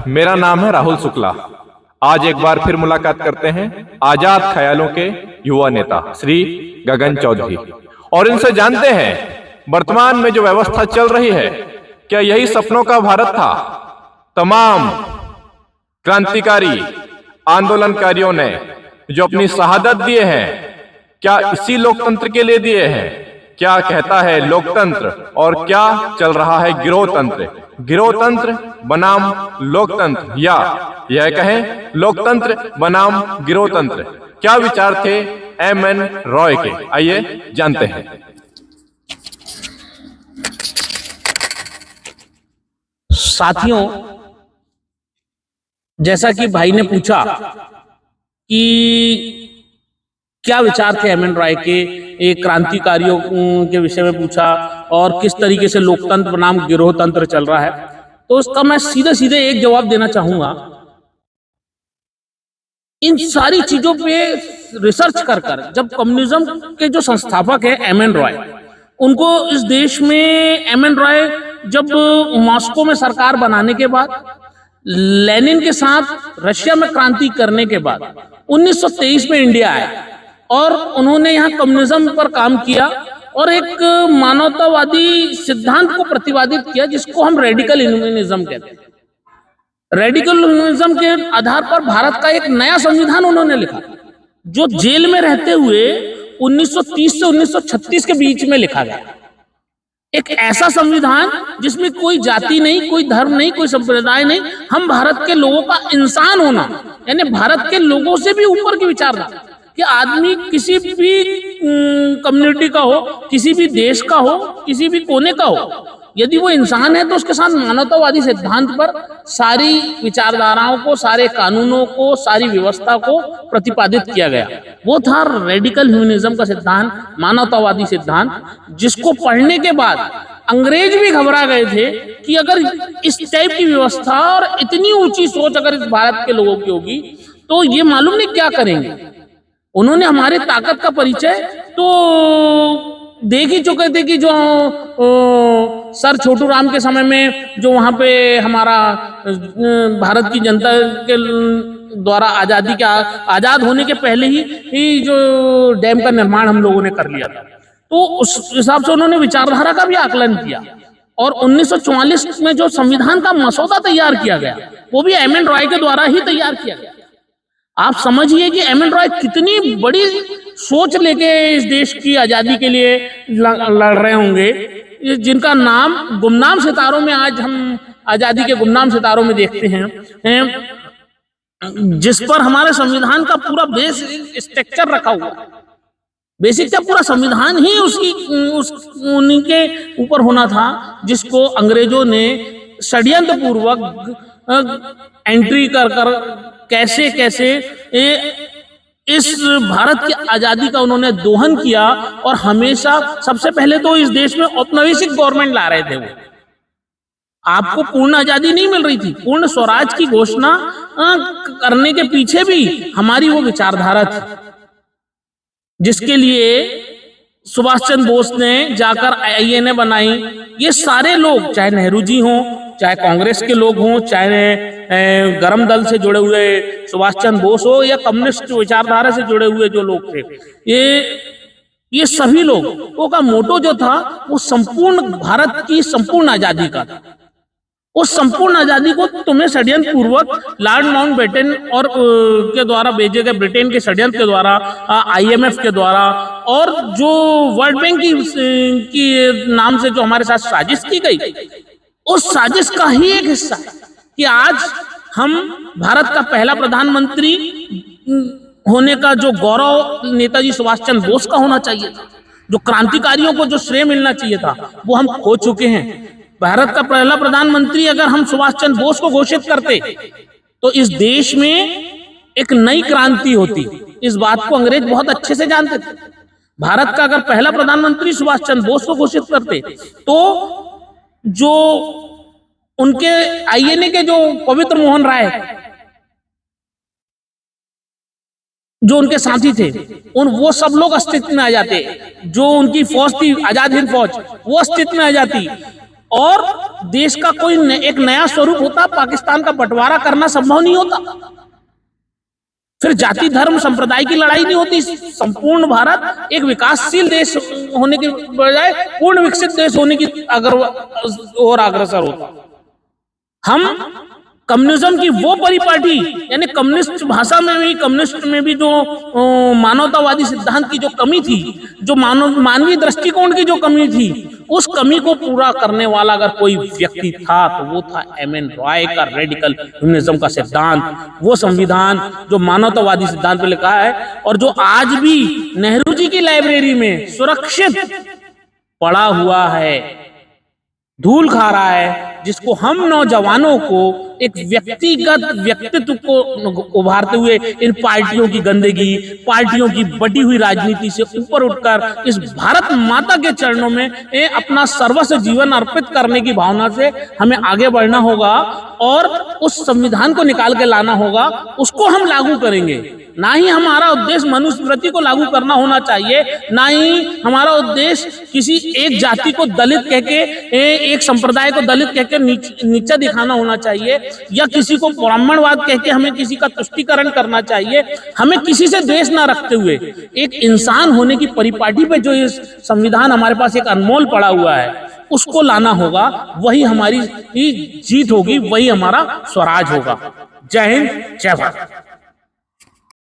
मेरा नाम है राहुल शुक्ला। आज एक बार फिर मुलाकात करते हैं आजाद ख्यालों के युवा नेता श्री गगन चौधरी, और इनसे जानते हैं वर्तमान में जो व्यवस्था चल रही है, क्या यही सपनों का भारत था? तमाम क्रांतिकारी आंदोलनकारियों ने जो अपनी शहादत दिए हैं, क्या इसी लोकतंत्र के लिए दिए हैं? क्या कहता है लोकतंत्र और क्या चल रहा है गिरोहतंत्र? गिरोहतंत्र बनाम लोकतंत्र, या यह कहें लोकतंत्र बनाम गिरोहतंत्र। क्या विचार थे एम.एन. रॉय के? आइए जानते हैं। साथियों, जैसा कि भाई ने पूछा कि क्या विचार थे एम.एन. रॉय के, एक क्रांतिकारियों के विषय में पूछा और किस तरीके से लोकतंत्र बनाम गिरोहतंत्र चल रहा है, तो उसका मैं सीधे सीधे एक जवाब देना चाहूंगा। इन सारी चीजों पे रिसर्च कर जब कम्युनिज्म के जो संस्थापक है एम.एन. रॉय, उनको इस देश में एम.एन. रॉय जब मॉस्को में सरकार बनाने के बाद, लेनिन के साथ रशिया में क्रांति करने के बाद 1923 में इंडिया आए और उन्होंने यहाँ कम्युनिज्म पर काम किया और एक मानवतावादी सिद्धांत को प्रतिपादित किया जिसको हम रेडिकल ह्यूमनिज्म कहते हैं। रेडिकल ह्यूमनिज्म के आधार पर भारत का एक नया संविधान उन्होंने लिखा, जो जेल में रहते हुए 1930 से 1936 के बीच में लिखा गया। एक ऐसा संविधान जिसमें कोई जाति नहीं, कोई धर्म नहीं, कोई संप्रदाय नहीं, हम भारत के लोगों का इंसान होना, यानी भारत के लोगों से भी ऊपर की विचारधारा कि आदमी किसी भी कम्युनिटी का हो, किसी भी देश का हो, किसी भी कोने का हो, यदि वो इंसान है तो उसके साथ मानवतावादी सिद्धांत पर सारी विचारधाराओं को, सारे कानूनों को, सारी व्यवस्था को प्रतिपादित किया गया। वो था रेडिकल ह्यूमनिज्म का सिद्धांत, मानवतावादी सिद्धांत, जिसको पढ़ने के बाद अंग्रेज भी घबरा गए थे कि अगर इस टाइप की व्यवस्था और इतनी ऊंची सोच अगर इस भारत के लोगों की होगी तो ये मालूम नहीं क्या करेंगे। उन्होंने हमारी ताकत का परिचय तो देख ही चुके थे कि जो सर छोटू राम के समय में जो वहां पे हमारा भारत की जनता के द्वारा आजाद होने के पहले ही जो डैम का निर्माण हम लोगों ने कर लिया था, तो उस हिसाब से उन्होंने विचारधारा का भी आकलन किया और 1944 में जो संविधान का मसौदा तैयार किया गया वो भी एम.एन. रॉय के द्वारा ही तैयार किया गया। आप समझिए कि एम.एन. रॉय कितनी बड़ी सोच लेके इस देश की आजादी के लिए लड़ रहे होंगे, जिनका नाम गुमनाम सितारों में आज हम आजादी के गुमनाम सितारों में देखते हैं, जिस पर हमारे संविधान का पूरा बेस स्ट्रक्चर रखा हुआ है। बेसिक का पूरा संविधान ही उन्हीं के ऊपर होना था, जिसको अंग्रेजों ने षड्यंत्र पूर्वक एंट्री कर कैसे कैसे इस भारत की आजादी का उन्होंने दोहन किया और हमेशा सबसे पहले तो इस देश में औपनिवेशिक गवर्नमेंट ला रहे थे। वो आपको पूर्ण आजादी नहीं मिल रही थी, पूर्ण स्वराज की घोषणा करने के पीछे भी हमारी वो विचारधारा थी, जिसके लिए सुभाष चंद्र बोस ने जाकर आईएनए बनाई। ये सारे लोग, चाहे नेहरू जी हों, चाहे कांग्रेस के लोग हों, चाहे गरम दल से जुड़े हुए सुभाष चंद्र बोस हो या कम्युनिस्ट विचारधारा से जुड़े हुए जो लोग थे, ये सभी लोगों का मोटो जो था वो संपूर्ण भारत की संपूर्ण आजादी का था। उस संपूर्ण आजादी को तुम्हें षड्यंत्र पूर्वक लॉर्ड माउंटबेटन और के द्वारा भेजे गए, ब्रिटेन के षड्यंत्र के द्वारा, आईएमएफ के द्वारा और जो वर्ल्ड बैंक की नाम से जो हमारे साथ साजिश की गई, उस साजिश का ही एक हिस्सा कि आज हम भारत का पहला प्रधानमंत्री होने का जो गौरव नेताजी सुभाष चंद्र बोस का होना चाहिए था, जो क्रांतिकारियों को जो श्रेय मिलना चाहिए था, वो हम खो चुके हैं। भारत का पहला प्रधानमंत्री अगर हम सुभाष चंद्र बोस को घोषित करते तो इस देश में एक नई क्रांति होती। इस बात को अंग्रेज बहुत अच्छे से जानते थे। भारत का अगर पहला प्रधानमंत्री सुभाष चंद्र बोस को घोषित करते तो जो उनके आईएनए के जो पवित्र मोहन राय, जो उनके साथी थे, वो सब लोग अस्तित्व में आ जाते। जो उनकी फौज थी, आजाद हिंद फौज, वो अस्तित्व में आ जाती। और देश का कोई एक नया स्वरूप होता, पाकिस्तान का बंटवारा करना संभव नहीं होता, फिर जाति धर्म संप्रदाय की लड़ाई नहीं होती। संपूर्ण भारत एक विकासशील देश होने के बजाय पूर्ण विकसित देश होने की और अग्रसर होता। हम कम्युनिज्म की वो परिपाटी, यानी कम्युनिस्ट भाषा में भी, कम्युनिस्ट में भी जो मानवतावादी सिद्धांत की जो कमी थी, जो मानवीय दृष्टिकोण की जो कमी थी, उस कमी को पूरा करने वाला अगर कोई व्यक्ति था तो वो था एम.एन. रॉय का रेडिकल ह्यूमनिज्म का सिद्धांत, वो संविधान जो मानवतावादी सिद्धांत पे लिखा है और जो आज भी नेहरू जी की लाइब्रेरी में सुरक्षित पड़ा हुआ है, धूल खा रहा है, जिसको हम नौजवानों को एक व्यक्तिगत व्यक्तित्व को उभारते हुए इन पार्टियों की गंदगी, पार्टियों की बटी हुई राजनीति से ऊपर उठकर इस भारत माता के चरणों में अपना सर्वस्व जीवन अर्पित करने की भावना से हमें आगे बढ़ना होगा और उस संविधान को निकाल के लाना होगा, उसको हम लागू करेंगे। ना ही हमारा उद्देश्य मनुस्मृति को लागू करना होना चाहिए, ना ही हमारा उद्देश्य किसी एक जाति को दलित कह के, एक संप्रदाय को दलित कह के नीचा दिखाना होना चाहिए, या किसी को ब्राह्मणवाद कह के हमें किसी का तुष्टीकरण करना चाहिए। हमें किसी से द्वेष ना रखते हुए एक इंसान होने की परिपाटी पे जो ये संविधान हमारे पास एक अनमोल पड़ा हुआ है, उसको लाना होगा। वही हमारी जीत होगी, वही हमारा स्वराज होगा। जय हिंद, जय भारत।